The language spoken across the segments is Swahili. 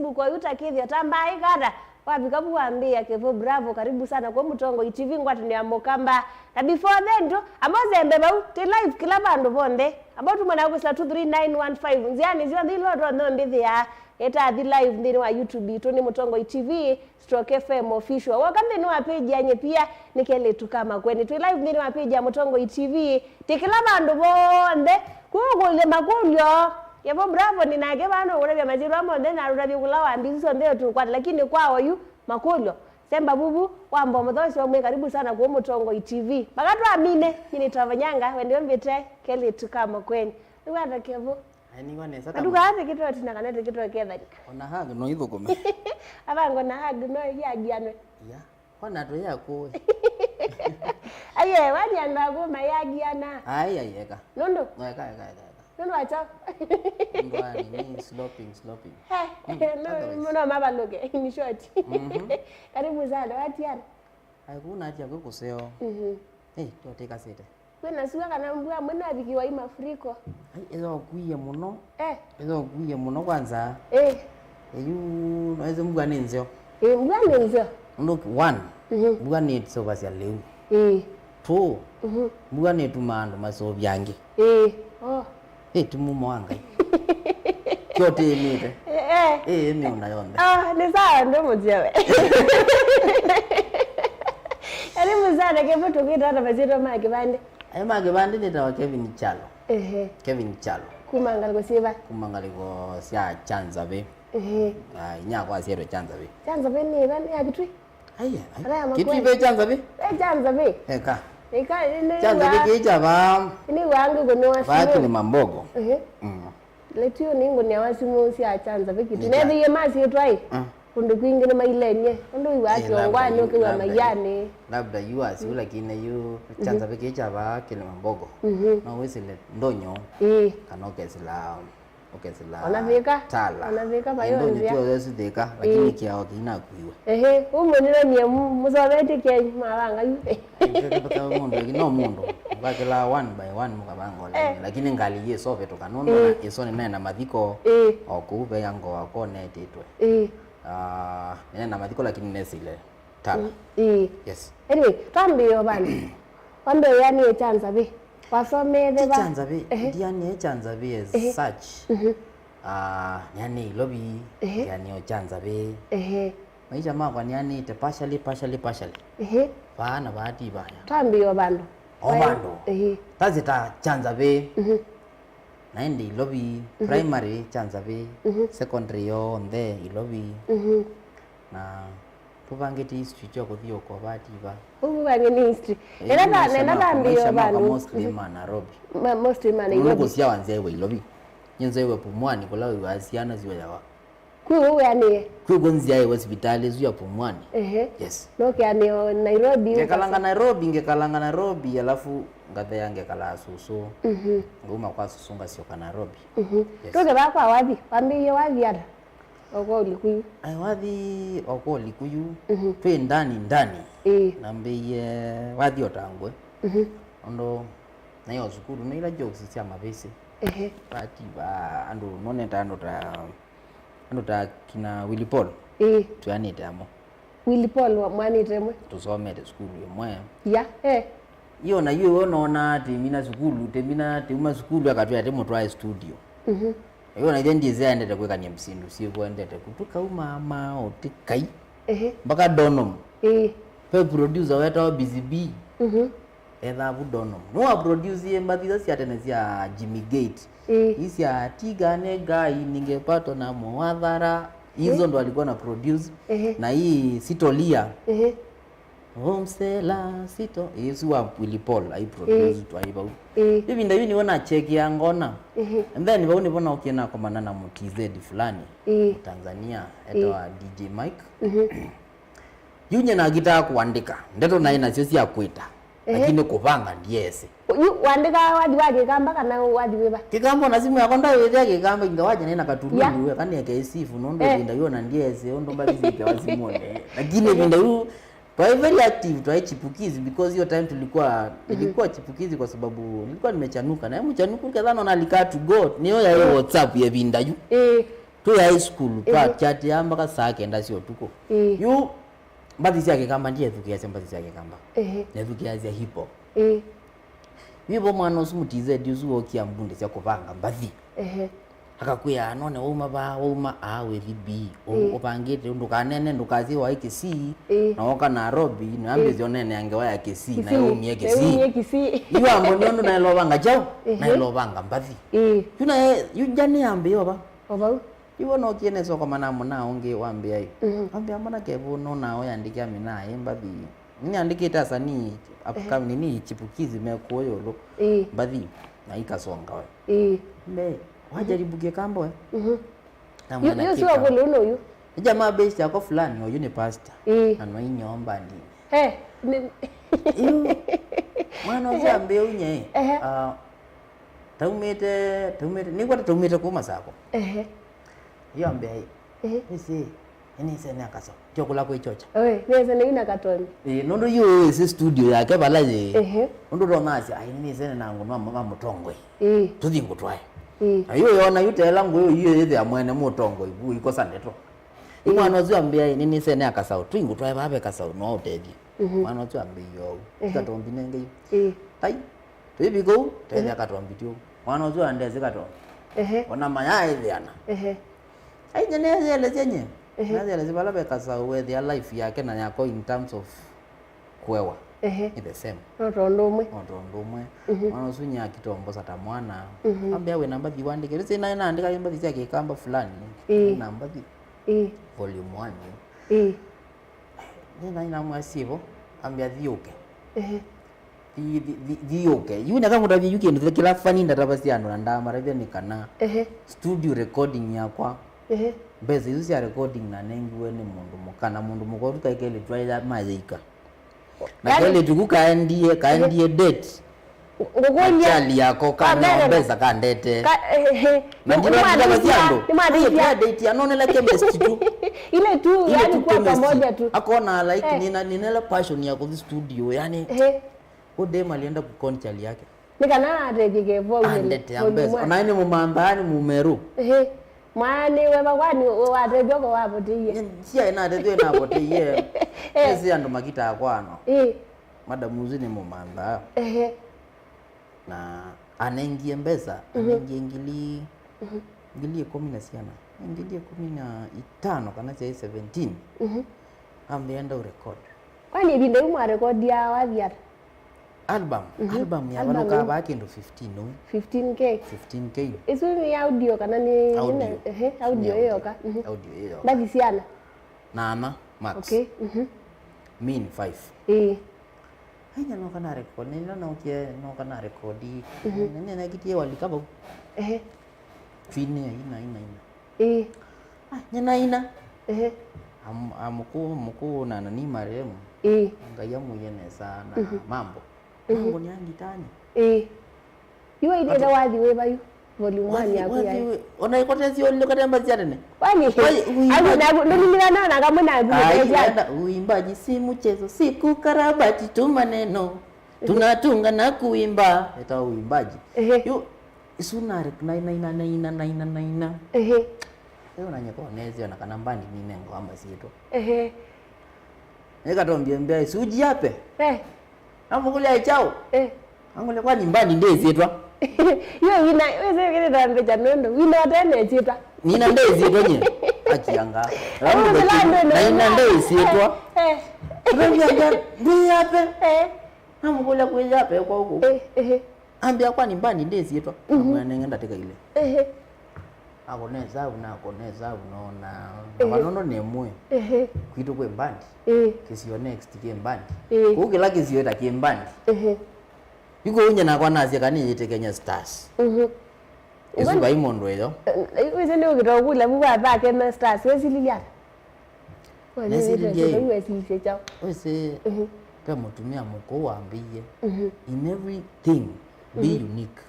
Facebook wa utakithia tambai kada wabika buambia Kevo Bravo karibu sana kwa Mutongo TV ngwati ni amokamba na before then to amazembe bau te live kila bandu bonde about mwana kusla 23915 nziani zio ndilo ndo ndithia eta the live ndini wa YouTube to ni Mutongo TV Stroke FM official wakambe no page anye pia nikele tukama kweni tu live ndini wa page ya Mutongo TV tikila bandu bonde kugule makulyo Kevo Bravo ninage bano urabya majiro amonde na urabya kulawa mbizo ndio tu kwa lakini kwao yu makulyo semba bubu wambo mthoshi wa karibu sana kwa Mutongo TV bakatu amine nyini tavanyanga wende mbete kele tukama kweni niwanda Kevo ani wane saka aduka ate kitu atina kanete kitu akedhalika ona haga no itho kome abango na haga no ya gianwe ya wana to yako aye wani andago mayagiana ai eka nondo eka nondo acha ngwani ni sloping no mabaloge ni short karibu sana watiana ai kuna atia kwa kuseo tuateka sete kwena suka kana mbua mwana abikiwa imafuriko ai ezo kuiye muno ezo kuiye muno kwanza eyu naweza mbua nenzio mbua nenzio ndo one mbua ni so basi leo two mbua ni tumando maso byange tumu mwanga kyote mite mimi unayombe ni sawa ndo mjewe Karibu sana Kevo tukita hata mazito makibande makibande nitawa Kevin Chalo Kevin Chalo kumangal ko siba kumangal ko sia chanza be nya kwa siero chanza be ni bani akitwi kitwi be chanza be eka chanza be kicha ba ni wangu ko no watu ni mambogo letio ningo ni awasimu sia chanza be kitu nebe ye masi etwai kundu kwingine mailenye kundu watu ngwani ukiwa mayane labda yu asi lakini yu chanza be kicha ba kile mambogo na wesile ndonyo kanokesila onavika tala onavika bayo ndio ndio zideka lakini kiao kina kuiwe umonira ni muzabete ke malanga yu kwa mundo no mundo bakela one by one mukabango lakini ngali yeso veto kanondo na yeso ni na madhiko okube yango akone titwe na madhiko lakini nesile tala yes anyway tambio bana kwambe yani chanza be wasomede ba chanza be ndiani chanza be as such yani lobby yani chanza be maisha makwa yani te partially bana bahati baya tambio bando tazita chanza be naindi lobby primary chanza be secondary yo onde lobby na tubangeti history choko dio kwa bahati ba ubangeni history nenda tambio bando mostly Nairobi mostly Nairobi ngo sia wanze we lobby nyenze we Pumwani kula we asiana ziwe yawa yani kugonzia ye hospitali zuya Pumwani yes yani Nairobi ngekalanga Nairobi alafu ngathe yange kala susu ngoma kwa susunga sio kana Nairobi toke ba kwa wapi wambiye wapi ada oko likuyu ai wapi oko likuyu pe ndani nambiye wapi otangwe ondo na yo sukuru na ila jokes sia mabese pati ba ando none tando ta kina Willy Paul tuanite amo Willy Paul wa mwani temwe tusomete skulu yemwe ya iyo na iyo unaona temina skulu tema skulu akatwa temo try studio iyo na then design ndete kweka ni msindu sio kwendete kutuka umama otikai mpaka donom pe producer weta BZB etha budonom no produce yembathiza cia tene cia Jimmy Gate isia tigane gai ningepata na mwadhara hizo ndo alikuwa na produce na hii Sitolia Homsela Sito Yesu wa Willy Paul I produce to aiba hivi ndio niona check ya ngona and then nibaone bona ukiena kwa manana mutz fulani Tanzania etwa DJ Mike yunye na gita kuandika ndeto na ina sio ya kuita lakini kupanga ndiese wandika wadi kamba kana wadi weba kigamba na simu yako ndayo yake kigamba ingawaje nena katululu wewe kani yake sifu nondo ndio yona ndiese ondo mbali zike wazimone lakini ndio Kwa very active to chipukizi because hiyo time nilikuwa chipukizi kwa sababu nilikuwa nimechanuka na mchanuka kadhano na alikaa to go niyo ya WhatsApp ya binda yu tu high school kwa chat amba ka saa kenda sio tuko yu mbathi ciake kamba ndiye thukia mbathi ciake kamba ne thukia cia hip hop wibo mwana usumutize diusu okia mbunde cia kuvanga mbathi akakwia none wauma we vibi upangite ndukanene ndukazi wa ikisi na woka Nairobi na ambizo nene angewa ya kisi na umie kisi yu ambo nyondo na lovanga jao na lovanga mbathi yuna ambe oba iwo no kiene soko manamo na onge wambia ambia mbona kevo no nao yandikia mina mbathi ni andikita asani upcoming ni chipukizi mekuoyo lo mbathi na ikasonga we mbe wajaribu kekambwe yo sio kweli uno jamaa base yako fulani oyo ni pastor anwa inyomba ndi mwana ozambe unye taumete ni kwa taumete kuma sako yo ambe isi eni sene akaso chokula kwa ichocha neza ni ina katoni nondo yo isi studio yake balaje nondo ronasi ni sene nangu mama mutongwe tudingu twaye ayo yona yutela ngo yo yethe amwene mutongo ibu iko sandeto imwana oziambia nini sene akasao twingu twaye babe kasao no utedi mwana oziambia yo katombi nenge tai tibiko tele akatombi tyo mwana oziambia zikato ona maya eliana ai nyene ele zenye nazele zibala be kasao with their life yake na yako in terms of kwewa in the same ndomwe mwana usunya kitombo sata mwana ambia we namba diwandike rese na andika yamba zake kamba fulani namba volume 1 ina mwasivo ambia dhioke dhioke yuna kama utavi yuke ndo kila fani ndatabasiano na ndama ravia nikana studio recording yakwa bezi yusi ya recording na nengiwe ni mundu mukana mundu mukoru kaikele twaila mazika na kele tuku kaendie date ngokoni yako kana mbeza kandete na ndilo ndabasiando ya date anone la chemistry tu ile tu yani kwa pamoja tu akona like nina passion ya kwa studio yani ode malienda ku conchali yake nikana atejike ile ona ni mumambani mumeru mwani wewe kwani watejoko wapo tiye sia ina tejo na hapo tiye esi ando makita akwano madamuzi ni mumamba na anaingie mbeza anaingie ngili 10 siana ngili 15 kana cha 17 ambeenda urecord kwani binde umwa record ya wapi album ya bano ka baki ndo 15k isu ni audio kana ni audio hiyo ka baki siana nana max okay mean 5 hanya no kana record nina no kana recodi nene kitie walikaba fine ina nyana amuku na nani maremu ngaya muyene sana mambo ni angitani iwe ile da wadi we bayu volume 1 yako ya ona ikote sio ile kata mbazi yatene kwani au na nilila na kama na uimbaji si mchezo siku karabati tu maneno tunatunga na kuimba eta uimbaji yo isuna naina leo nanyako nezi ona kana mbandi nine ngamba sito nikatombia mbia suji yape amukule chao angole kwa nyumbani ndezi etwa yo wina wewe kile ndambe janondo wina tena chita nina ndezi etwa nye akianga nina ndezi etwa ndio yape amukule kwa yape kwa huko ambia kwa nyumbani ndezi etwa mwana ngenda teka ile akoneza unaona wanono nemwe kwitu kwe mbandi kisio next kie mbandi kukila kisio ta kie mbandi yuko unye na kwa nazi kani yitekenya stars isu baimondo eyo wese ni ukito kula buba bake na stars wese lilia wese kama tumia mko waambie in everything be unique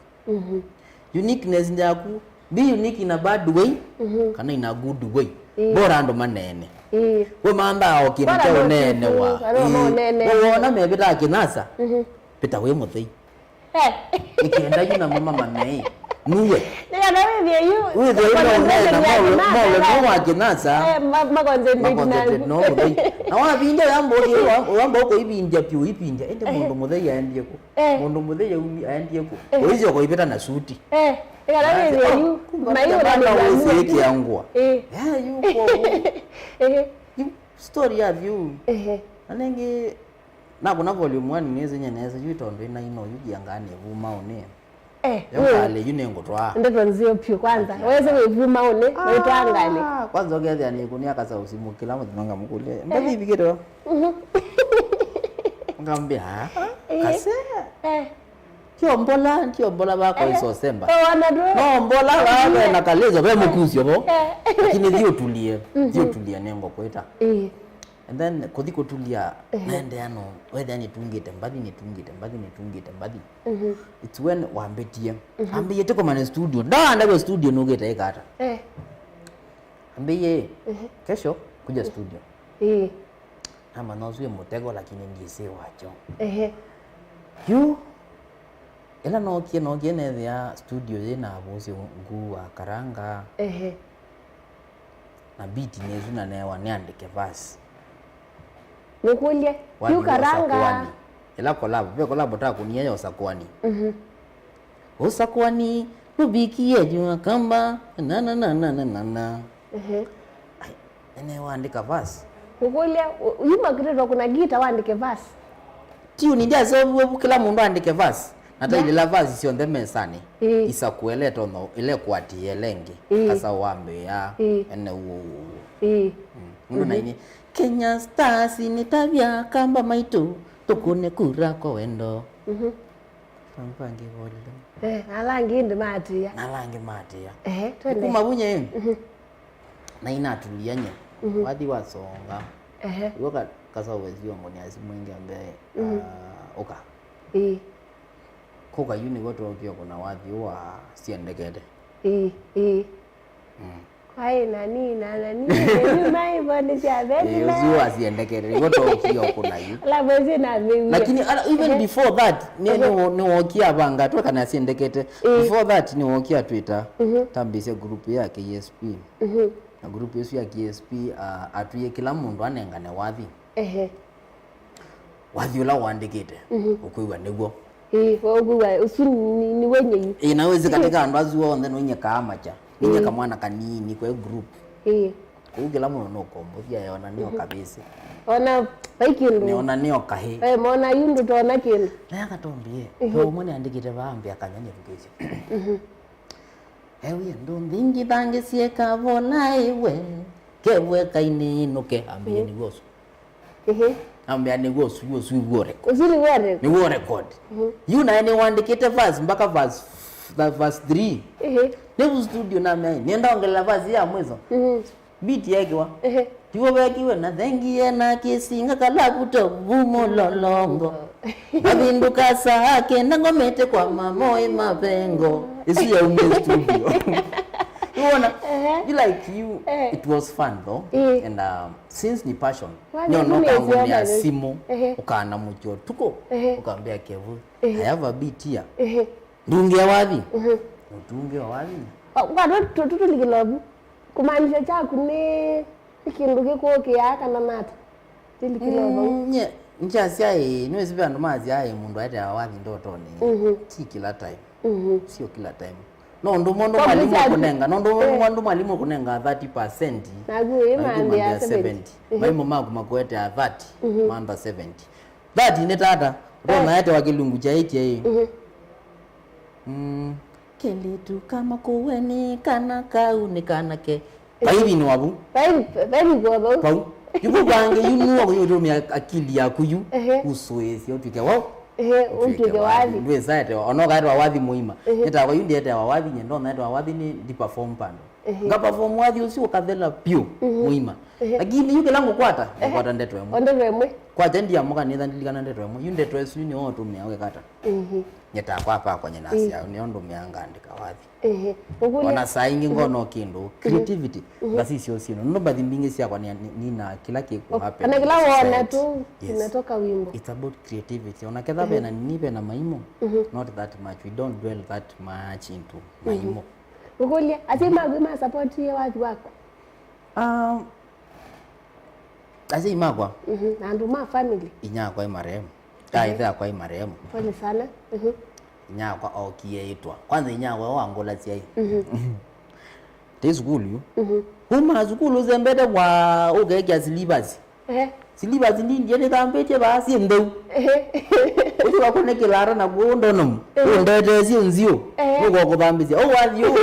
uniqueness ndaku be unique in a bad way kana in a good way bora ndo manene we mamba okirita nene wa wona mebita kinasa pita we muthei ikienda yuna mama mamei nuwe Nikana wewe yu. wewe ndio unaona mwa kinasa Ma concentrate no na wabinja yambo uko ibinja pio ibinja ende mundu muthei aendie ko mundu muthei umi aendie ko oizi uko ibeta na suti nikana wewe yu mayo na wewe kiangwa yuko you story ya view anenge na kuna volume 1 neze nyeneza yutondo ina ino yujiangane vuma one yale yunengo twa ndio nzio pio kwanza wewe vuma one uitangane kwanza ogethia ni kunia kasa usimu kila mtu nanga mukule mbathi bigero ngambia kase Kio mbola bako iso semba no mbola bako na kalezo be mukusio bo lakini dio tulie nengo kweta and then kodiko tulia nende ano whether ni tungite mbadi it's when wambetie ambiye teko man studio nda studio nugeta ikata ambiye kesho kuja studio ama nozuye mutego lakini ndise wacho you ela nokie nethia studio yena abusi ngua karanga na beat nezuna newa niandike verse nukulie yu karanga ela collab ta kunia yo sakwani usakwani rubikie jua kamba na ene waandika verse nukulie yu magredo kuna gita waandike verse tune ndia so kila mundu andike verse hata ile la verse sio ndeme sana isa kueleta no ile kwati elenge kasa wambe ya ene uo mundu na ini Kenya Stars ni tabia kamba maitu tukune kura kwa wendo pampangi bolo alangi ndi matia twende kumabunye na inatulianye wadi wasonga yoka kasa wezio ngoni azimwingi ambaye oka koka yuni goto okio kuna wadhi wa siendekede Hai nani mai bone cha beti na yuzi asiendekede goto okio kuna yu la bezi na mimi lakini even before that ni wokia banga toka na siendekede before that ni wokia Twitter tambise group ya KSP na group yesu ya KSP atuye kila mundu anengane wadhi wadhi ula wandikite ukuiwa niguo woguwa usuni ni wenye inaweza katika andazi wao then wenye kaamacha ninye kamwana kanini kwa group kugela muno no kombothia yona niyo kabisa ona baikindu niona niyo kahe mona yundu tona kindu na katombie to mone andikite baambi akanyanya tukezi ewe ndo ndingi bange sieka bona iwe kewe kaini nuke ambie ni gosu ambia ni gosu gore usuri gore ni gore record you na anyone verse mpaka verse 3 Nebu studio na mimi nenda ongelea vazi ya mwezo beat yake wa tiwo bekiwe na thengie na kisinga kalabu to bumo lolongo abinduka sake ngomete kwa mamoi mapengo isi ya ume studio you wanna be like you it was fun though and since ni passion nyono kama ni asimo ukana mucho tuko ukaambia Kevu I have a beat here ndungia wapi utunge wapi kwa tutu likilobu kumaanisha chaku ni ikindu gikukia kana nata tilikilobu nye nchasia niwezi bya ndomazi aye mundu ate awathi ndotoni si kila time sio kila time no ndo mondo mwalimu kunenga no ndo mwalimu kunenga 30% nagu imandi ya 70 mwalimu maku makwete ya 30 manda 70 that ni tata rona yate wakilungu cha hichi keletu kama kuweni kana kauni kana ke baibi ni wabu baibi kwa babu pau yuko bange yunu wa yodo mi akili yakuyu usoezi otike wao utike wathi ndwe site ono gaitwa wathi muima nita kwa yundi ete wathi nyendo na ete wathi ni di perform pando nga perform wathi ucio ukathela pio muima lakini yuke langu kwata kwata ndeto emwe Onde remwe. kwa tendi amuka nitha ndilikana ndeto emwe yu ndeto esu ni otu mya kata nyeta kwa pa kwenye nasi ya ni ondo myanga ndika wathi ona saingi ngono kindu creativity basi sio sino no bathi mbingi sia kwa ni na kila kitu happen na kila wana tu inatoka wimbo. It's about creativity ona ketha bena nipe na maimo not that much we don't dwell that much into maimo Ukulia asema gima support ye watu wako ase imagwa na nduma family inyakwa imarehemu taitha kwa imarehemu pole sana inyakwa okiyeitwa kwanza inyakwa wangola tsiai tezukulu huma zukulu zembete kwa ugekya silibasi silibasi ndi ne tambeche basi ndeu uthi wakonekela na gondonom ndete sinzio uko kubambisia wathio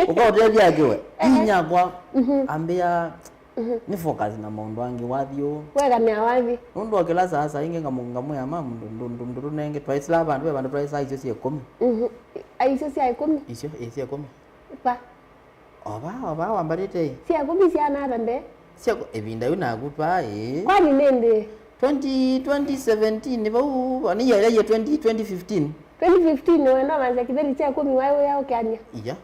ukotelia akiwe inyakwa ambia ni focus na maundu angi wathio wega ni awathi ndo akela sasa inge ngamu ya mamu ndo nenge twice la bandu bandu twice icio cia 10 aicio cia 10 icio cia 10 pa oba wambarite cia 10 cia nara nde cia evinda yuna gutwa kwani nende 2017 bau ani ya 2015 wena manza kideli cia 10 wewe yao kiania iya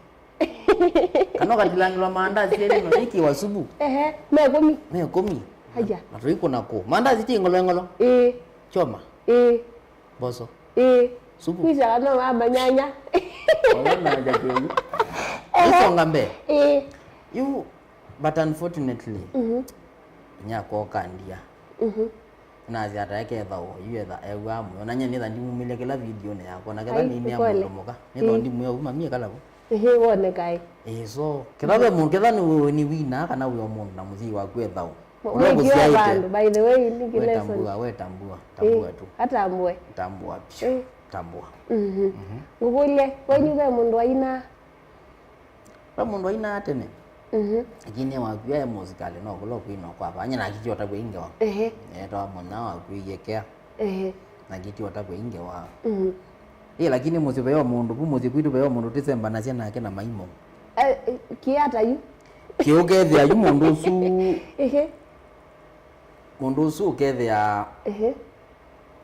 kano katilangilwa maandazi yele no iki wasubu me 10 haja na tuiko nako maandazi tingolo choma boso subu kwisha no mama nyanya ona ndio isonga mbe you but unfortunately nyako kandia na ziata yake thao yetha ewa mu na nyene tha ndimumile kila video ne yako na kala nini ya mutomoka ni ndo ndimu ya uma mie kala wone kai so kila mu kila ni wina kana uyo mundu na muzi wa kwethao Mungu siaite by the way ni kile we tambua tu hata ambwe tambua tambua ngukule wenyuve mundu aina pa mundu aina atene lakini wakwia musical no kulo kwino kwa banya na kiti otakwe inge wa to mona wa kwiyekea na kiti otakwe inge wa lakini musibe yo mundu musibe yo mundu tisemba na ciana yake na maimo kiata yu kiugethia yu mundu su mundu su ukethia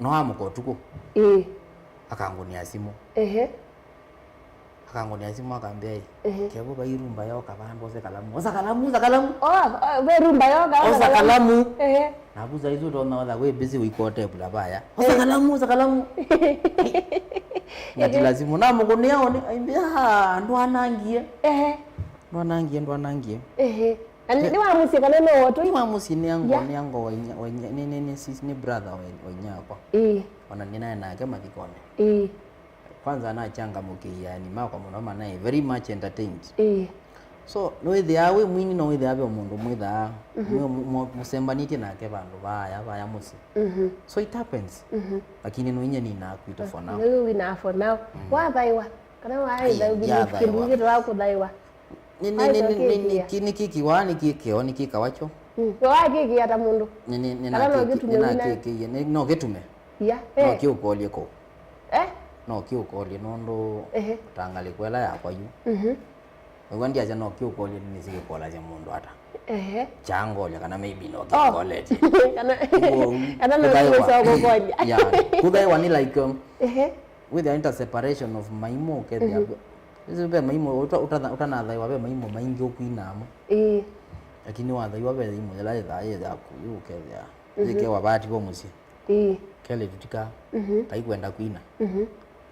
no amukotuko akangunia simu akangonia simu akambia kebo bairumba yao kabando ze kalamu we rumba yoga oza kalamu nabuza hizo ndo naona we busy uikote bula baya oza kalamu ngati lazima na mugonia one aimbia ndo anangie ndo anangie ni wa musika neno woto ni wa musini yango ni sisi ni brother wenyakwa ona nina na kama dikone kwanza anachangamukia yani mako muno naye very much entertained so no with yawe mwini no with yawe mundu mwitha musembanite nake bandu baya musi so it happens lakini no inye ni na kwito for now we na for now wa baiwa kana wa aidha ubikinduge to wako daiwa ni kiki wani kikio ni kikawacho wa kiki hata mundu ni na kiki no getume no kiukolie ko no kiukolie nondo tangali kwela yakwa yu wandi aja no kiukolie ni sikikola ja mundu hata changolia kana maybe no kiukolie kana no kiukolie kokonya yeah kudai wani like with the interseparation of maimo kedia hizo be maimo utanadhaiwa be maimo maingi ukuinamo lakini wadhaiwa be imo ila idhaye za kukedia zike wabati bo musi kele tutika kaikwenda kuina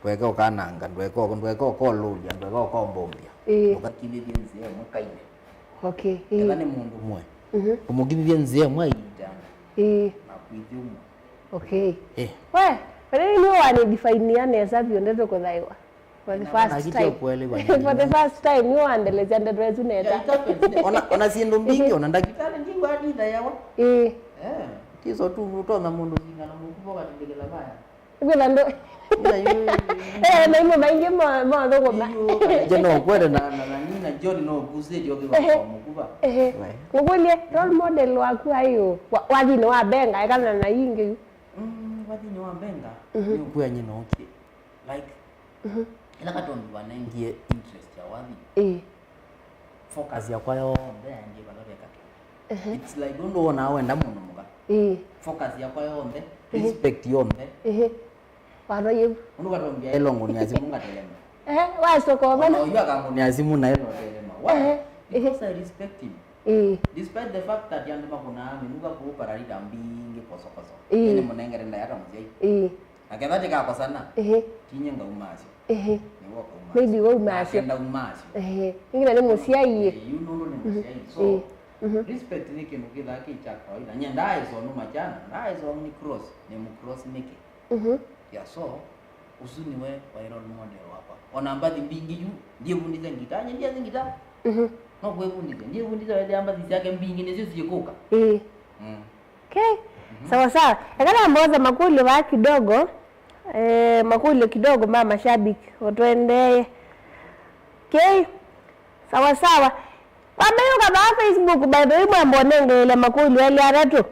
tweka ukananga ndweka ukolulia ndweka ukombombia ukakibithia nzia mukaine kana ni mundu mwe umugibithia nzia mwe ita na kuithiumu we pale ni wani define yani sabi ondeto kuthaiwa for the first time for the first time you andeleza ndetwe tuneta ona sindu mbingi ona ndakitale ndingo adida yawa kiso tu utona mundu zingana mukupoka tindikela baya kwela ndo na imo maingi mo thogoma jeno kwere na nina John no kusejo kwa mukuba ngukulie role model waku ayo wathino wa benga kana na yingi wathino wa benga ni kuya nyino okay like ila katondu wanengie interest ya wathi focus yakwa yothe yangi balobeka. It's like don't wanna wenda muno muka. Focus yakwa yothe, respect yothe. Waro yu. Unukarombia elongo ni azimu ngatelema. Wasoko bana. Oyo akangu ni azimu na elo telema. Why? Because I respect him. Despite the fact that yandu makuna minuka kuupararida mbingi koso. Ni munengere nda yata muzei. Akethati kako sana. Tinyenga umasi. Ni wako umasi. Maybe wo umasi. Akenda umasi. Ingina ni musiai. You know ni musiai. So respect ni kintu kithaki cha kawaida. Nyenda izo no majana. Na izo ni cross. Ni mu cross niki. Ya so usuniwe wa role model hapa. Ona ambathi mbingi yu ndiye bundize ngita ndiye ngita. No kwe bundize. Ndiye bundize wale ambathi zake mbingi nizo zikuka. Okay. Sawa sawa. Ekana mboza makuli wa kidogo. Makuli kidogo mama shabiki. Watuende. Okay. Sawa sawa. Wameyuka ba Facebook by the way mbonenge ile makuli wale aratu.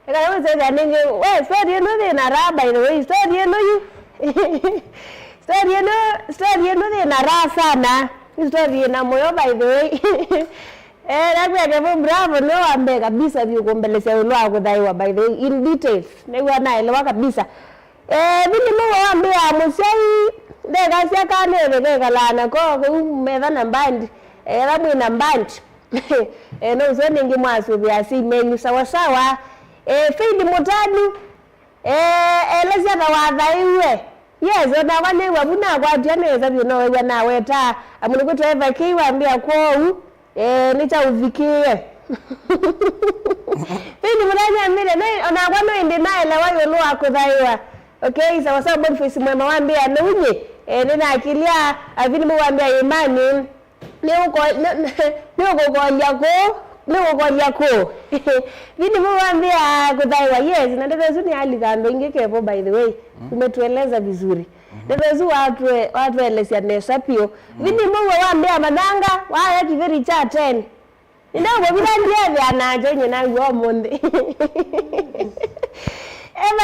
Ekana wese nenge we story no na ra by the way story no you. Story no na ra sana. Story na moyo by the way. Nakweke bravo no ambe kabisa vyukumbelesea ulwa kudhaiwa by the way in details. Newa naelewa kabisa. Vile mungu wambia musai ndega siya kane veke kalana ko medha na mbandi. Ramu ina mbandi. No usoni ngi mwasu vya si menyu sawa sawa. Feidi mutanu. Elezia na wadhaiwe. Yes, ona wane wabuna kwa tianeza vyo wewe na weta. Amunikutu eva kiwa ambia kwa nicha uvikie. Feidi mutanya mbile. Ona wano indi na elewa yolo akudhaiwa. Okay, sawa sawa Boniface mwema wambia nunye. Nina akilia avini mwambia imani. Niuko kwa liako. Vini mwambia kudhaiwa. Yes, na nderezu ni hali kando ingekepo by the way. Umetueleza vizuri. Nderezu watu elesi ya nesapio. Vini mwambia mananga. Waa yaki very chat 10. Ninago vila ndiye vya anajo nye nangu wa monde.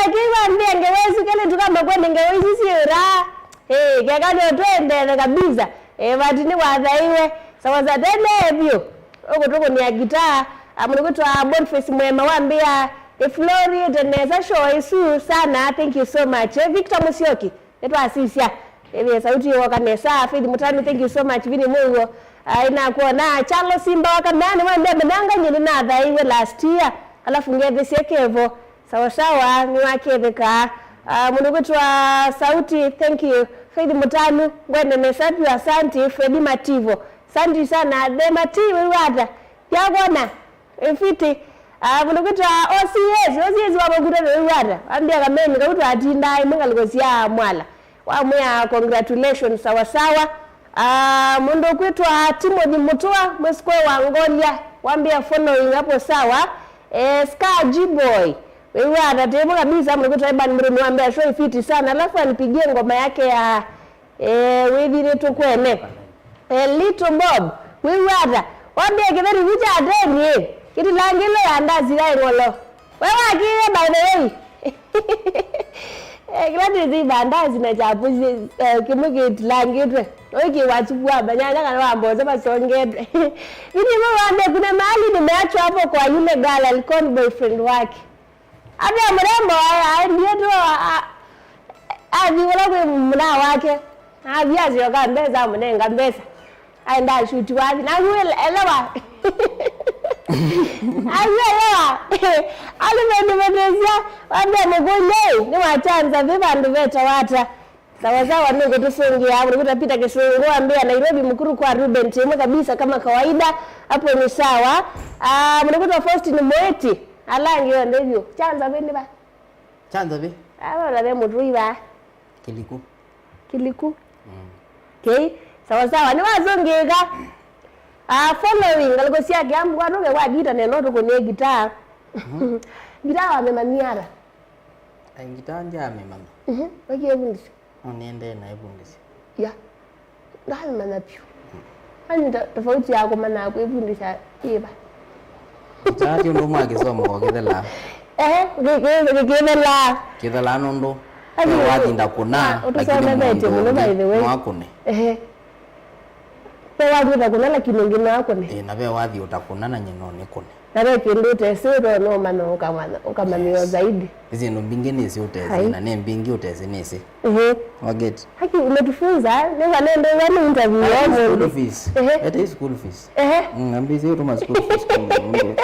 Kiwa mbia ngewezi kele tukama kwende ngewezi siura. Keka ni otuende kabisa. Vatini wadhaiwe. Sawa za tende ebyo. Tuko ni ya gitaa. Amunikutu wa Boniface mwema wambia. Flori teneza show isu sana. Thank you so much. Victor Musioki. Neto asisia. Sauti waka nesa. Feidi mutani thank you so much. Vini mungo. Ina kuona. Charles Simba waka nani wambia menanga njini na dhaiwe last year. Alafu ngeve siekevo. Sawa sawa ni wake dhika. Munikutu wa sauti thank you. Feidi mutanu. Gwene mesapi wa santi. Fredi Mativo. Santi sana. De Mativo wata. Yagona. Fiti. Munikutu wa OCS wabakuta na wata. Ambia kameni kakutu wa atindai. Munga likosia mwala. Wamwea congratulations sawa sawa. Mundo kwetu wa Timothy Mutua. Mwesikwe wa Angolia. Wambia following hapo sawa. Scar G-Boy. Wewe atatemo kabisa mlikuwa Iban Mruni wambia show fiti sana alafu anipigie ngoma yake ya wewe letu kwene Little Bob wewe ada wambia kidhari kuja ateni kiti langile ya ndazi la ngolo wewe akile by the way kila zi bandazi na chapuzi kimuki langitwe oki wachukua banyanya kana wamboza basongedwe ini mwambia kuna mahali nimeachwa hapo kwa yule gala alikuwa boyfriend wake. Abia mrembo ndiye tu wala kwa mna wake. Abia zio kambeza mnenga mbesa. Aenda shuti wapi na yule elewa. Elewa. Alimenimezia wambia mgonye ni wachanza vibandu veta wata. Sawa sawa niko tusungia hapo nikutapita kisungu ambia Nairobi mkuru kwa Ruben Temo kabisa kama kawaida hapo ni sawa. Mnakuta Faustin Moeti. Alangi yo ndivyo. Chanza bende ba. Chanza be? La be mudui ba. Kiliku. Okay. Sawa sawa ni wazongeka. Following alikosia kiambu kwa roge kwa gita nenoto kwenye gitaa. Gitaa wamemaniara. Gitaa nja amemama. Waki ebundisi. Uniende na ebundisi. Ya. Ngawe manapyo. Hani tofauti yako mana kwa ebundisa iba. Jadi ndo mwagisoma kwa kidela. Kidela nondo. Waji ndakuna. Utusome bete muno by the way. Mwakune. pe wathi utakuna lakini ngina wako ni na be wathi utakunana nyino nikone na be kindu tesiro no mano ukamaniyo zaidi hizi ndo mbingi nisi utezi na ne mbingi utezi nisi waget haki umetufunza neza nendo yani interview yangu school fees ete school fees ngambi sio tuma school fees kumbe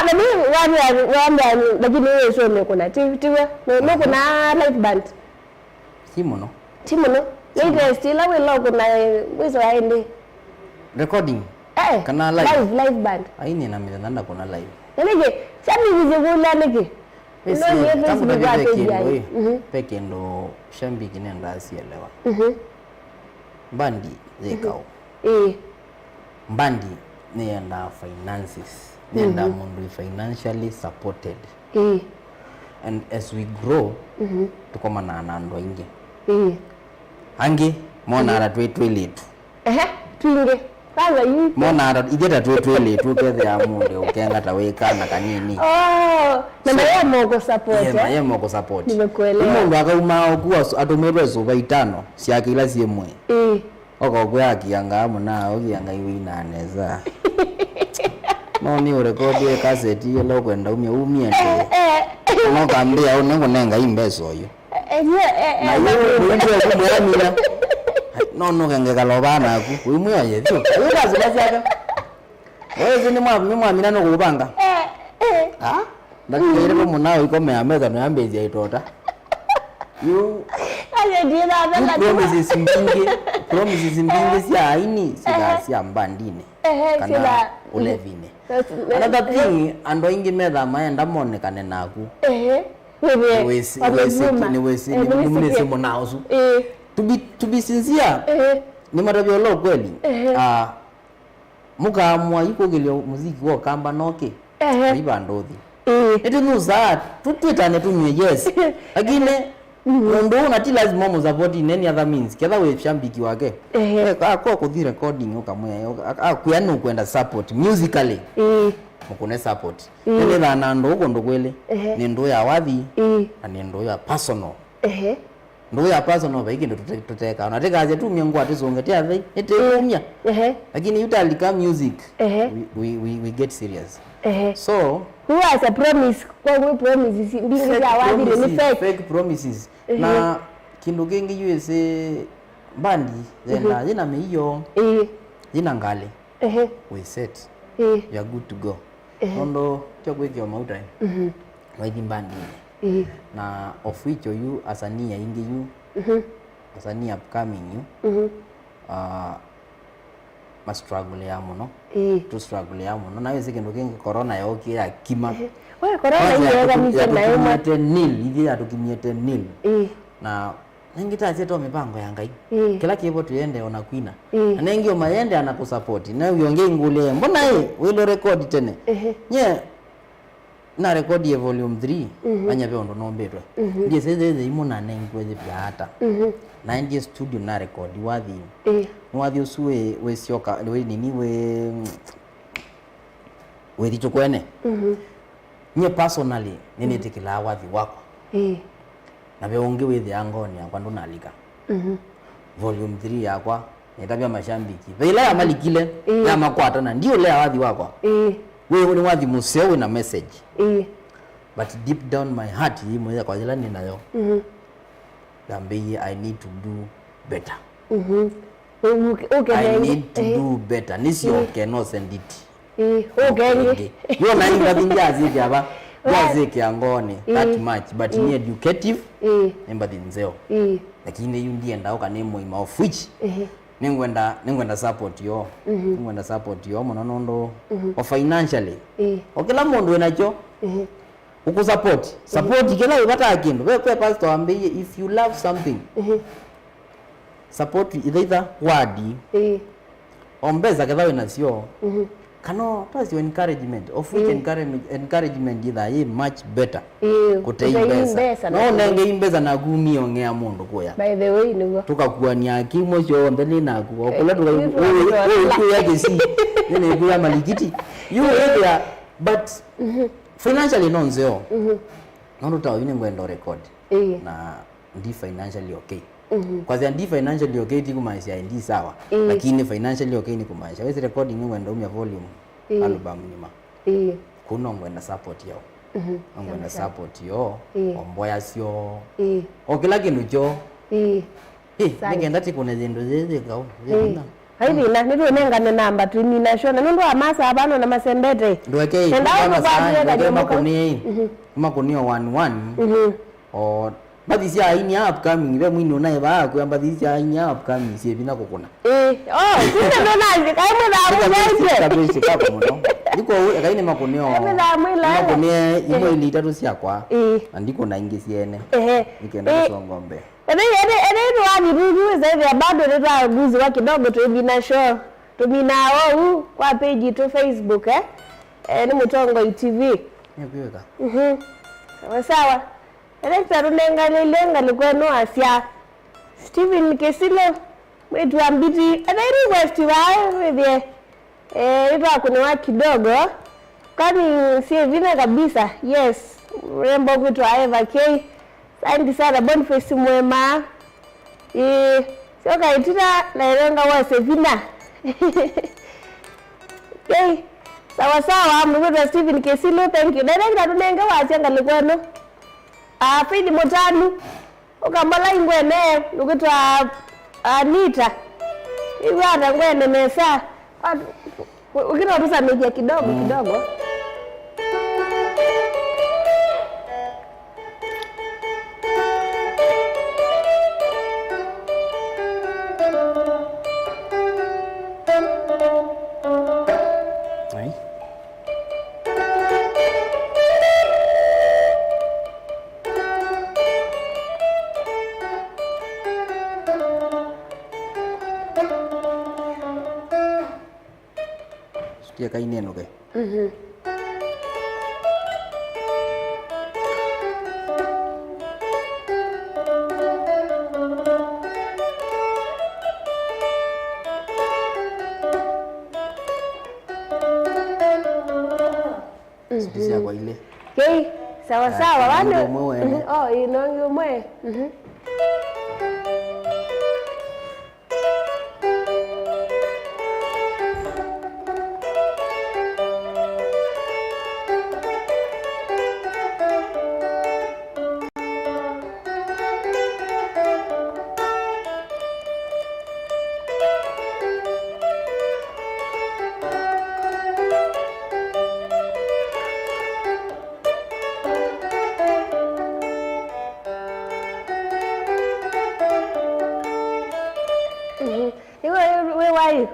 na mimi wanda lakini wewe sio ni kuna tiwe no kuna live band Timo no later still we log na wizo aende recording kana live band aini na mimi nanda kuna live nige sabi vizigula nige peke ndo shambi kinenda asielewa mbandi zekao mbandi nienda finances nienda mundu financially supported and as we grow tukoma na anando inge ange mona ara twetweletu twinge kwanza yupo mona ara igeta twetweletu kethe ya mundu ukenga tawekana kanini na naye moko support na naye moko support nimekuelewa mundu akauma okuwa atomerwe zuba 5 cia kila ciemwe okogwe akianga muna ogianga iwi naneza no ni urekodi cassette ile kwenda umie no kambia unengo nenga imbeso yo no kenge kalobana ku uimwe ye tu uka zibazaka wewe zini mwamina no kubanga ndakire ko munao ikome ameza no yambezi aitota you promises mbingi sia aini sia mbandine kana ulevine another thing ando ingi metha maenda monekane naku ni monausu to be sincere ni matabia lo kweli mukamwa yikogelio muziki wo kamba noke iba ndothi eti nuza tutwitane tunywe yes lakini mundu unati lazima musupport in any other means ketha we shambiki wake kwa kuthi recording ukamwe kuyani kwenda support musically mukune support ile na ndo uko ndo kwele ni ndo ya wathi na ni ndo ya personal ndo ya personal baiki ndo tuteka unateka aje tu miengo atizonge tia thai eteumia lakini utalika music we get serious so who has a promise kwa promises mbingi za wathi ni fake promises na kindu kingi USA bandi zina meiyo zina ngale we set you are good to go ondo chokwekyo mauta waithi bandi na of which you asania ingi you asania upcoming you ma struggle ya muno to struggle ya muno na wese kindu kingi corona yoki ya kima wewe corona inaweza nisema mate nil hivi atukimiete nil na ningita zeto mipango ya ngai kila kibo tuende ona kwina na nengio mayende anakusupport na uongee ngule mbona wilo record tene nye na record ya volume 3 anya biondo nombetwe ndiye seze imuna nengweze plata na ndiye studio na record wathi usue we sioka we nini we dicho kwene nye personally nini tikila wathi wako na beonge with angoni yakwa ndo nalika volume 3 yakwa nitabia mashambiki bila ya malikile ya makwata na ndio lea wathi wako wewe ni wathi museo na message but deep down my heart yimo kwa jela ninayo dambe I need to do better I need to do better nisio cannot send it yo na inga binjazi jaba jazi kiangoni that much but ni educative embathi nzeo lakini yu ndiye ndao kanemo ima of which ningwenda support yo ningwenda support yo monondo o financially okila mundu enacho ukusupport support kila ubata kindu we pastor ambe if you love something support either wadi ombeza kadha we nasio kano pasi encouragement of which encouragement either much better kuteimbeza no nenge imbeza na gumi ongea mundu kuya by the way nigo tukakuwa ni akimo cyo ndeni naku okula tuka yake si nene kuya malikiti you there but financially nonzeo nondo tawo ine ngwendo record na ndi financially okay Kwa sababu ndi financially okay ti kumaanisha ndi sawa. Lakini financially okay ni kumaanisha wewe recording ngwenda umya volume album nyuma. Kuno ngwenda support yao. Ngwenda support yo omboya sio. Okila kindu cho. Ningenda ti kuna zindu zeze kao. Haidi na nitu nengane namba tu nina shona nundu amasa abano na masembete. Ndweke makuni 11 o badisi aini upcoming be mwino naye ba ku badisi aini upcoming sie bina kokona sina nona kai mu da mu yake kabisa kako muno ndiko kaine makunio makunie imo ili tatu sia kwa andiko na ingi siene nikaenda kwa ngombe ene wani ruru zaidi ya bado ndio guzi wa kidogo tu bina show tumina wao kwa page tu Facebook ni Mutongo TV nipiweka sawa Electa runenga likweno asya Stephen Kesilo wetu ambiti ana request wa vile ita kunewa kidogo kwani si vina kabisa. Yes, rembo kwetu Eva K. Asante sana Boniface mwema. Sio kaitira na irenga wase vina. Okay. Sawa mwetu Stephen Kesilo, thank you. Electa runenga wasya likweno Fidi Motanu ukambala ingwene ukitwa Anita iwana ngwene mesa ukitwa tusa media kidogo ya kaineno ke Sisi kwa ile okay sawa wale inongo mwe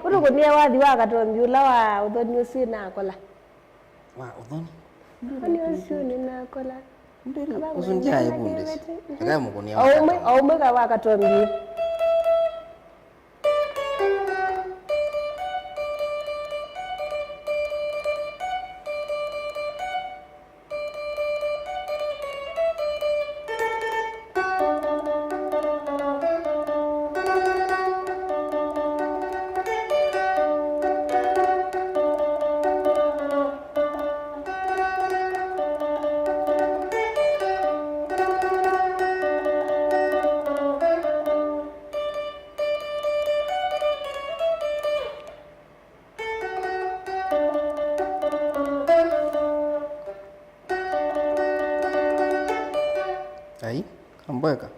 Urukunia wathi wa katombi ula wa uthoni ucio nakola wa uthoni uthoni ucio ni nakola usunja ibunde kama mukunia au mweka wa katombi Aí, ambaka.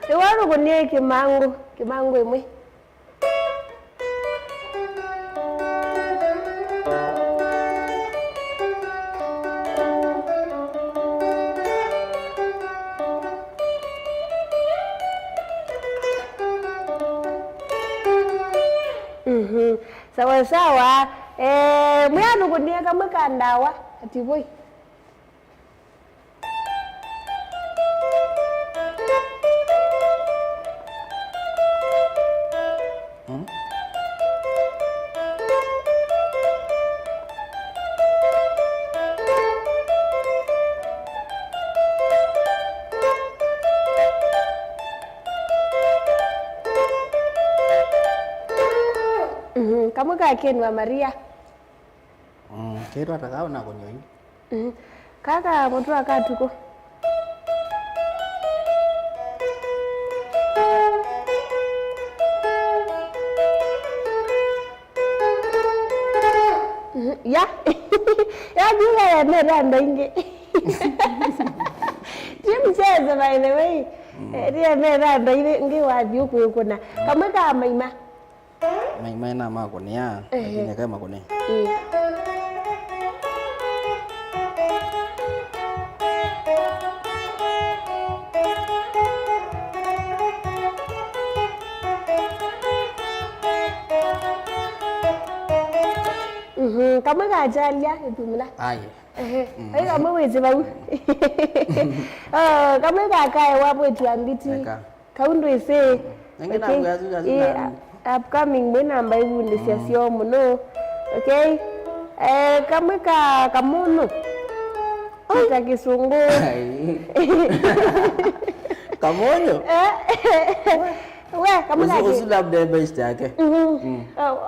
Ewaru kunie kimangu imwe sawa muyanu kunie kamwe kandawa ati boy Kamwe ka Ken wa Maria. Kero atakaona konyo. Kaka moto akatuko. Ya. Ya juga ya nenda inge. Mchezo by the way. Dia nenda inge wapi huko kuna. Kamwe ka Maima. Maima na makonia. Lakini kama makonia. Kamwe ka Jalia itumila. Aye. Ai kamwe wezi bau. Kamwe ka kai wapo tuambiti. Kaundo ise. Upcoming mena ambaye ndi siasio muno. Okay. Kamwe ka kamono. Kita kisungu. Kamono? We, kamu lagi. Usula abde best yake.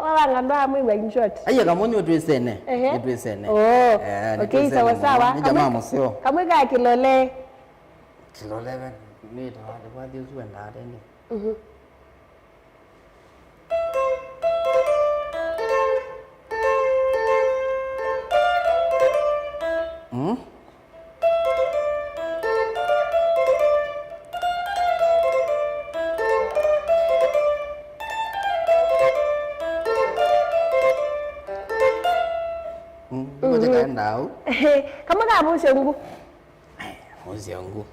Wala ngandwa mwi in short. Aya kamonyo twesene. Twesene. Oh. Okay, sawa sawa. Ni jamaa msio. Kamwe ka Kilole. Kilole ni tawade kwa dio suwe ndade ni. Ndau. Kamu ka Musengu. Musengu.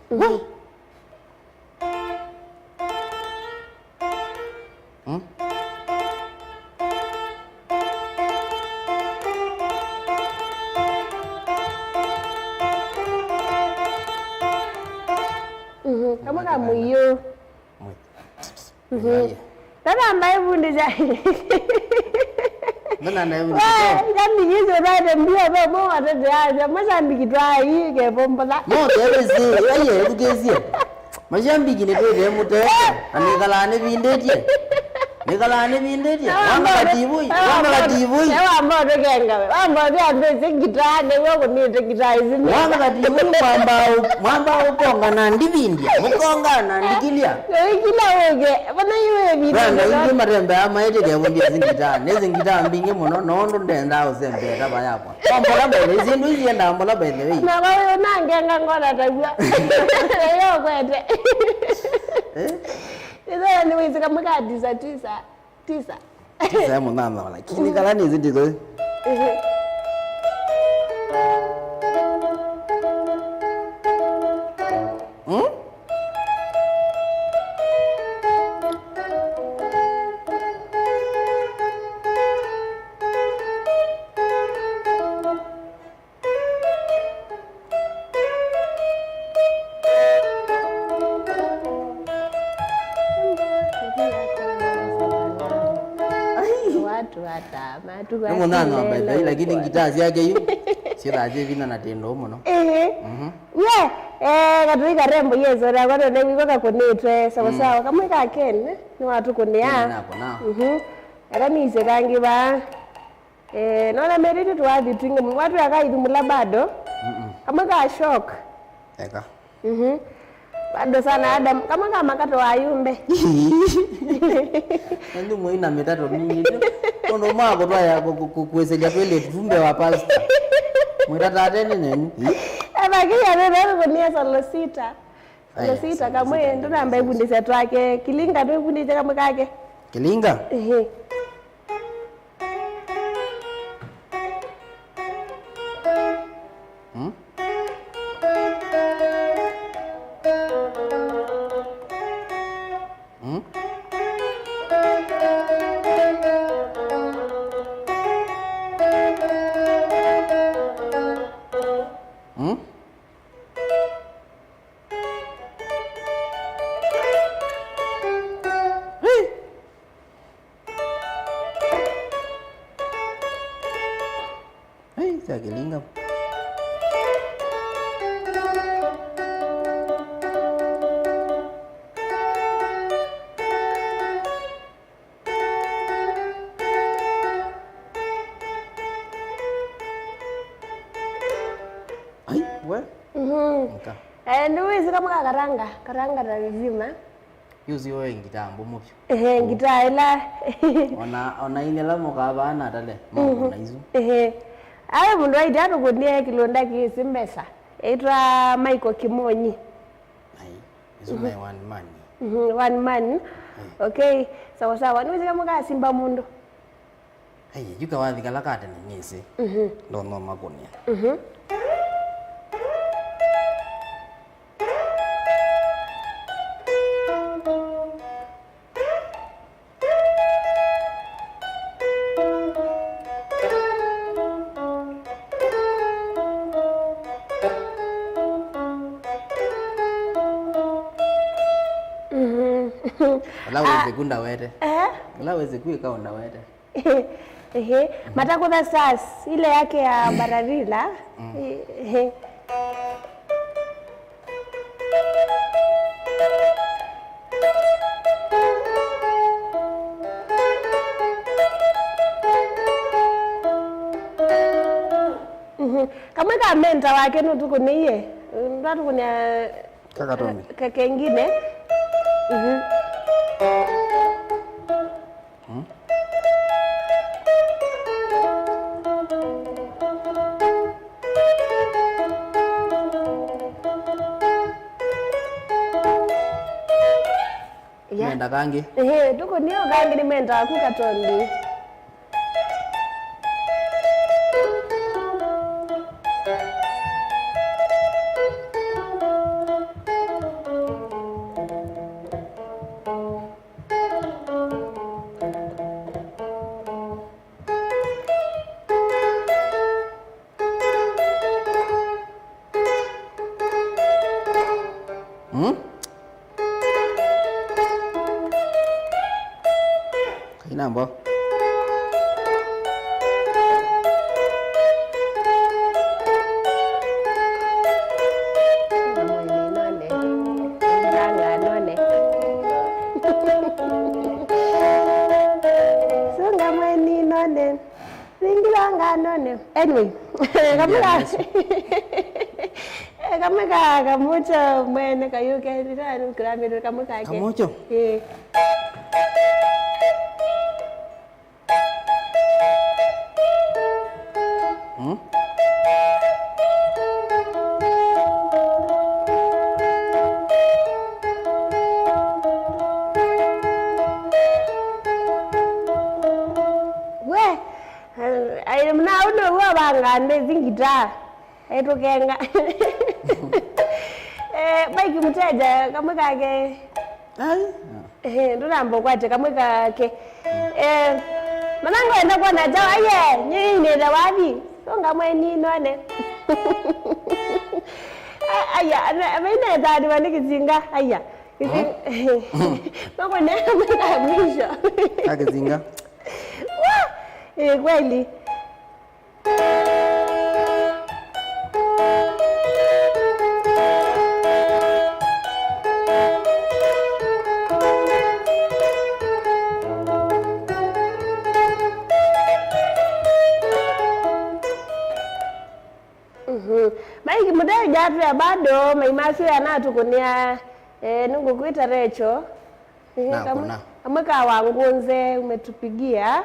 Kamu ka Muyo. Tata ambaye bundi jai. Nana na yule. Jambi hizo rada mbia babo atataja mashambiki twai ke bombola. Mo tebezi yeye bugezi. Mashambiki ne tete mute. Anikalane bindetie. Nikalane bindetie. Wanga katibui. Ewa mbodo kenga we. Wambodo andeze gitane wako nite kitaizi. Wanga katibui mwamba ukonga na ndibindia. Mukonga na ndikilia. Kila wege. Bana iwe bindia. Randa ingi marembe ama ete ke bundia zingita. Nezingita mbinge muno nondo ndenda usembe taba yapo. Wambola bele zindu yenda ambola bele we. Na kwa nangenga ngona tabia. Yo kwete. Izo ni wizi kama ka tisa. Tisa munana lakini kalani zindizo. Munana mbele lakini ngitazi yake hiyo. Siraje vina na tendo muno. We, katui karembo yezo na kwa nene wiko kakonetwe sawa kamwe ka Ken ni watu kunia. Napo na. Era mise kangi ba. Nona meriti tuwathi twinge watu yakaithumula bado. Kamwe ka Shock. Eka. Bado sana Adam kama kama makato wa Yumbe. Ndio muina metato mingi. Ono mako twaya kuweselea twele tumbe wa pasta. Mwitata tene nini? Abakia ndio kunia solo sita kama ndo namba ibundisa twake Kilinga ndo ibundisa kama kake. Kilinga? Kilinga. Niwezi kama karanga lazima. Yuzi wewe ngitambo mupyo. Ngitaela. Ona ile la mukabana tale. Mambo na hizo. Aye mundu aita tukunie kilonda kisimbesa. Etwa Michael Kimonyi. Hizo na one man. One man. Okay. Sawa. Niwezi kama kasimba mundu. Yuka wathi kala kate na ngisi. Ndo makonia. Laweze kunda wete. Laweze kuika onda wete. Matakutha sas ile yake ya Bararila. Kama menta wake nutukuniye. Ndatukunia Kakatomi. Kengine. Menda kangi. Tuko niyo kangi ni menda kukatondi. Inambo. Anyway, kamucho mwene kayuke ndani kiramiro kamuka ke. Kamucho. Ngande zingita etukenga bike mteja kamwe kake ndinambo kwate kamwe kake manango enda kuona jawa aye nyine da wapi songa mweni none aya abaina dadi wanikizinga aya mako ne kamwe mwisho akizinga kweli. Maiki muda jatu bado maimasi yanatukunia nungu kuita Recho. Kamwe kawangunze umetupigia.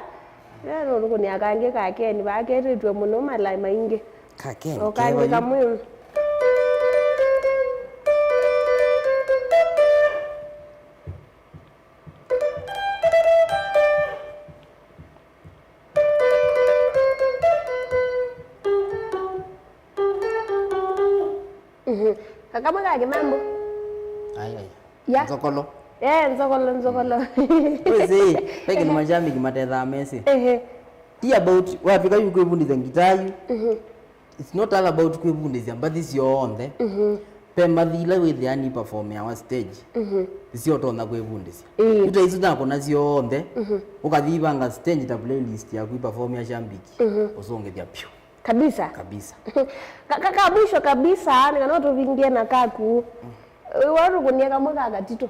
Nano nukunia kange kakeni bakete twe muno malai mainge. Kakeni. Okange kamwe. Kama kage mambo. Ai. Ya. Nzokolo. Nzokolo. Wezi, peke ni majambi kimateza Messi. Tea about wafika yuko ibundiza ngitayu. It's not all about kwibundiza, but this your own there. Pemba thila with the ani perform our stage. Sio tonda kwibundiza. Uta izo nako na sio on there. Ukadhibanga stage ta playlist ya kuiperform ya shambiki. Usonge dia pio. Kabisa. Kaka mwisho kabisa nikanoto vingie na kaku. Waru kunia kamwe katito.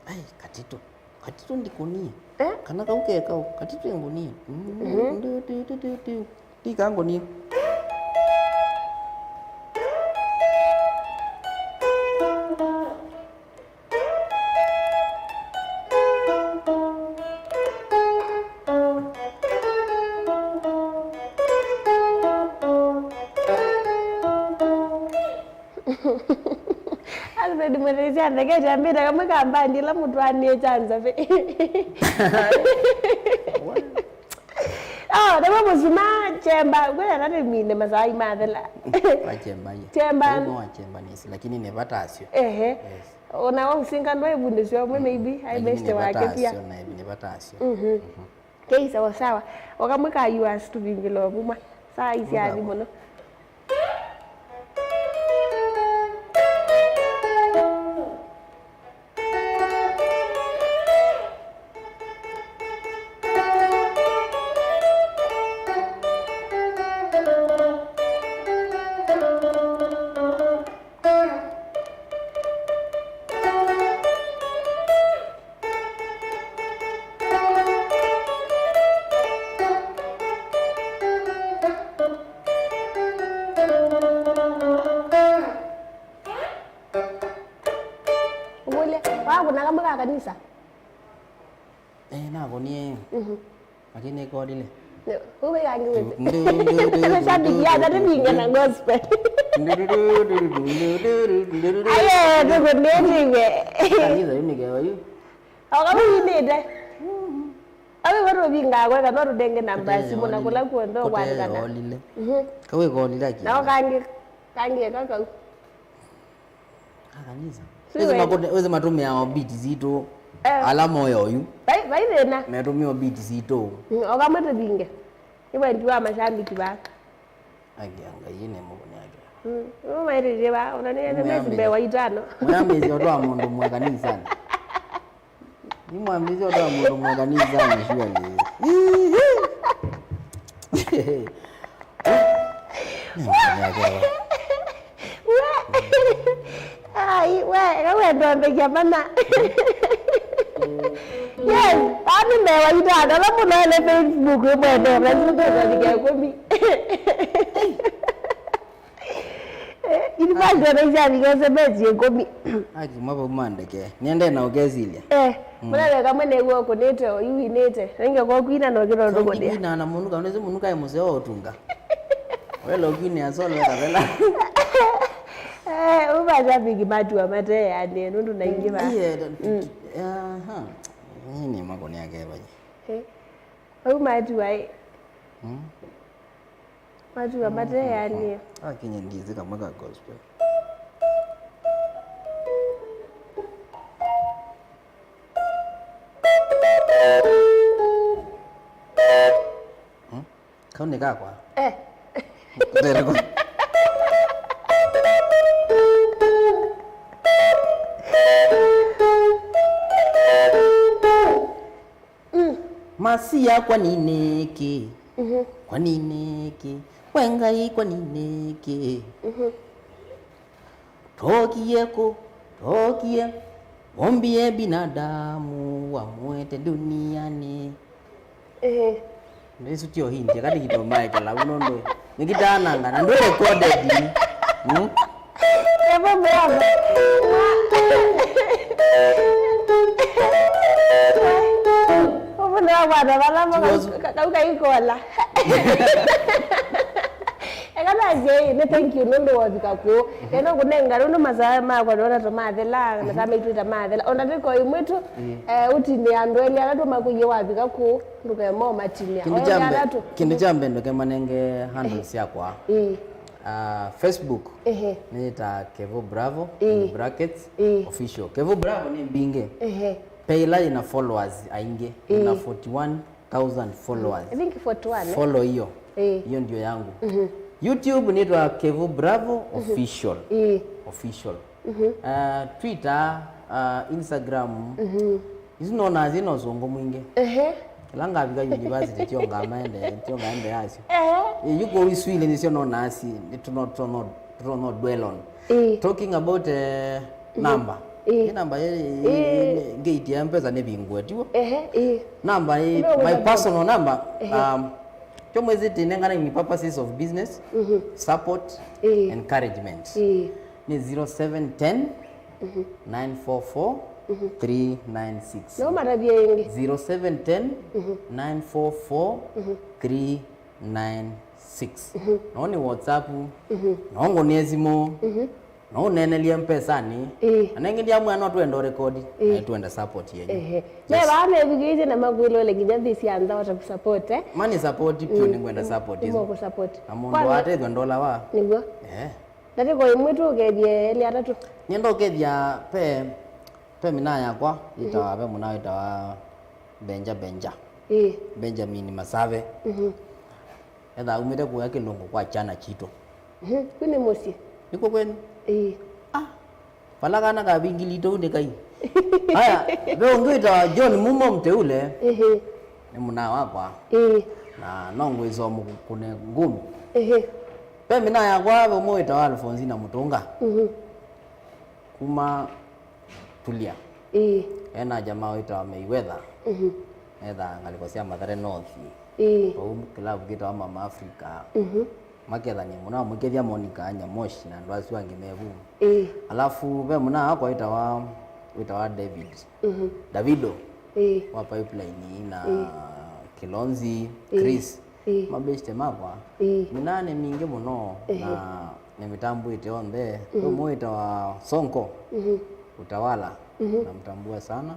Ai katito ndikunie. Kana kauke katito yangunie. Tika ngoni. nizia ndege jambira kama kamba ndila mtu anie chanza fe. Oh, dama musuma chemba kwenda nani mine mazai madela. Wachemba hiyo. Chemba. Ndio wachemba nisi lakini ne batasio. Yes. Ona wao singa ndo bundisho mwe maybe I best wake pia. Ne batasio. Kei sawa sawa. Wakamweka US tubingilo buma. Saa hizi hadi mono. Kuna kama kanisa nako ni lakini kwa dile wewe yangu wewe shabiki ya dada binga na gospel aye ndio ndio kanisa yuni kwa hiyo kama yinede awe waro binga kwa kana rudenge namba simu na kula kuondo kwa kana olile kawe kwa olile aki na kange kaka kanisa weze matumia obiti zito ala moyo yu bai rena metumia obiti zito okamata binge iwe ndiwa mashambiki baka agianga yine mugone yake mairire ba unania mezi mbewa itano mwambizi otoa mundu mwa kanisa ni mwambizi otoa mundu mwa kanisa ni shwali ai wewe ndo mbeja mana yes ani mbewa itano la muno ile Facebook mwende mnazungumza nikakomi ili bado naisha nikose bezi komi aki mabo mandeke niende na ogezilia mwana kama ne wo konete yuinete ninge ko kwina no kiro ndo godia kwina na mundu kauneze mundu kai museo otunga welo kwini asolo kabela ubaza bigi matu amate yani nundu naingi ba nini makoni yake baje matu ai matu amate yani akinye ndizi kama ka gospel kauni kakwa dereko masia kwa nineki kwa nineki wengai kwa nineki tokie ombie binadamu wamwete duniani Nesu tio hindi kadi kito mai kala unondo nikitananga na ndo recorded ebo bravo na bada bala kauka ikola ekana je ne thank you ndo wabika ko eno kunenga ndo mazaya makwa ndo to mathela na kama itu mathela ona tiko imwetu utini andweli alatu makuye wabika ko nduke mo matini kindu jambe ndo kemanenge handles yakwa Facebook nita Kevo Bravo brackets official Kevo Bravo ni binge Payla ina followers ainge ina 41,000 followers. I think 41. Follow hiyo. Hiyo ndio yangu. YouTube nitwa Kevo Bravo official. Official. Twitter, Instagram. Hizo na zino zongo mwinge. Langa biga university tionga ende yasi. Yuko wiswile nisio no nasi to not dwell on. Talking about number. Namba gate ya mpesa ne bingwe tiwo namba my personal number chomwezi tinengana ni purposes of business support encouragement ni 0710 944 396 no marabia yengi 0710 944 396 naoni WhatsApp naongo nezimo no nenelie mpesani anengi ndia mwana twenda record twenda support yenyu ne bana bigije na magwilo le ginya thisi anza wata kusupport mani support pio ni kwenda support hizo mo kusupport amundu ate $2 wa niguo ndati ko imwitu gethie ile atatu nyendo gethia pe mina yakwa itawa pe muna itawa Benjamin Masave etha umite kuya kilungu kwa chana chito kwini musi niko kwenu falagana ka bingilito ndekai haya be ngita John Mumo mteule ni muna wakwa na nongo izo mukune ngumi pe mina yakwa be moita wa Alfonsina Mutunga kuma tulia ena jamaa wita Mayweather etha ngalikosea Mathare North au club kita Mama Africa maketha ni muna mukethia Monica Nyamoshi na ndwasi wangi mevu alafu be muna akwa itawa Davido wa pipeline na Kilonzi Chris mabeste makwa minane mingi muno na ni mitambo ite onde moita wa Sonko utawala na mtambua sana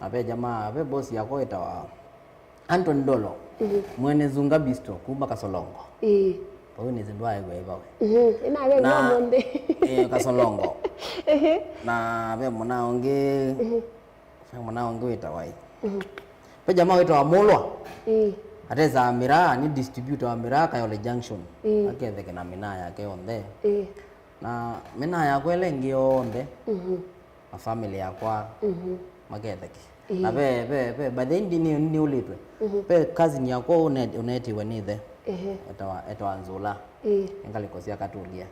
ape jamaa ape boss yako itawa Anton Dolo mwene Zunga Bistro kuma Kasolongo Pau ni zindwa yewe bawe ina we monde Kasolongo na ape muna onge itawa pe jamaa itawa Molwa ateza Amira ni distributor wa Amira Kayole Junction aketheke na mina yake onde na mina yako elengi onde a family yakwa maketheke na be by the end ni ulitwe pe cousin yako unetiwe nithe etwa Nzula engalikosia katulia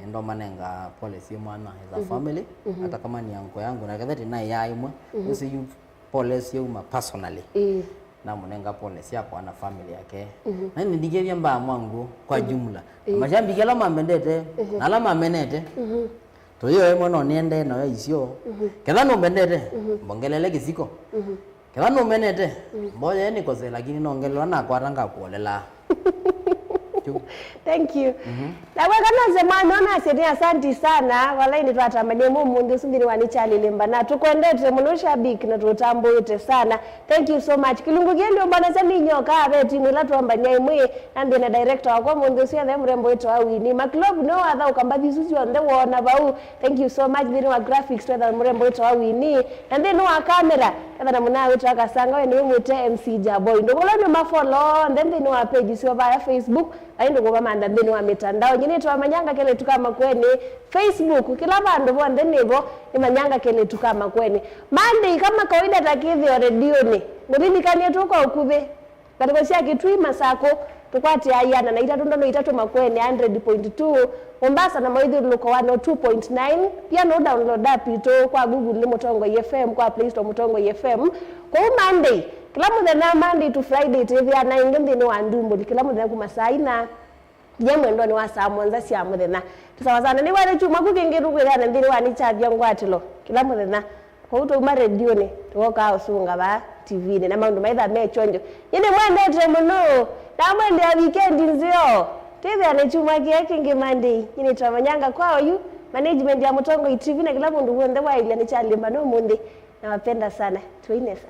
ndo manenga policy mwana as a family hata kama ni yanko yangu na kadhati naye yaimwe usi you policy uma personally na munenga policy yako na family yake na ndigevya mba mwangu kwa jumla majambi kala mambendete na la mamenete to yo mwana niende na isio kala no mbendete mbongelele kisiko kala no menete mboya ni koze lakini nongelwa na kwa ranga kuolela thank you na kwa kana sema naona sisi asante sana wala ni twatamani mundu sindiri wanichali lemba na tukwendete munosha big na tutambote sana thank you so much kilungu gendo bana sani nyoka abeti nila tuamba nyaimwe and the director wako mundu sia the mrembo wetu awini ma club no other ukambadi susi on the wona bau thank you so much the graphics to the mrembo wetu awini and then wa camera kada na muna wetu akasanga we ni mwite MC Jaboy ndo kola ni mafollow and then wa page sio via Facebook aindo kwa manda ndeni wa mitandao nyine twa manyanga kele tukama kweni Facebook kila bandu bonde nivo ni manyanga kele tukama kweni Monday kama kawaida takithi o radio ni ngudini kanie tuko ukube katika sia kitui masako tukwati ayana na itatu ndo itatu makweni 100.2 Mombasa na Maidhi luko 102.9 pia no download app ito kwa Google Mutongo FM kwa Play Store Mutongo FM kwa Monday kila muthenya Monday to Friday TV ana ingende ni wandumbo kila muthenya kuma saa ina jemwe ndo ni wa saa mwanza cia muthenya tusawazana ni wale chuma kukingiru kwirana ndini wani chavya ngwatilo kila muthenya kwa utuma radio ni tuoka usunga ba TV ni na maundu maitha mechonjo yini mwendete muno na mwende ya weekend nzio TV ana chuma kiake ngi Monday yini twamanyanga kwao yu management ya Mutongo TV na kila mundu wonde wa ile ni chali mbano munde na wapenda sana tuinesa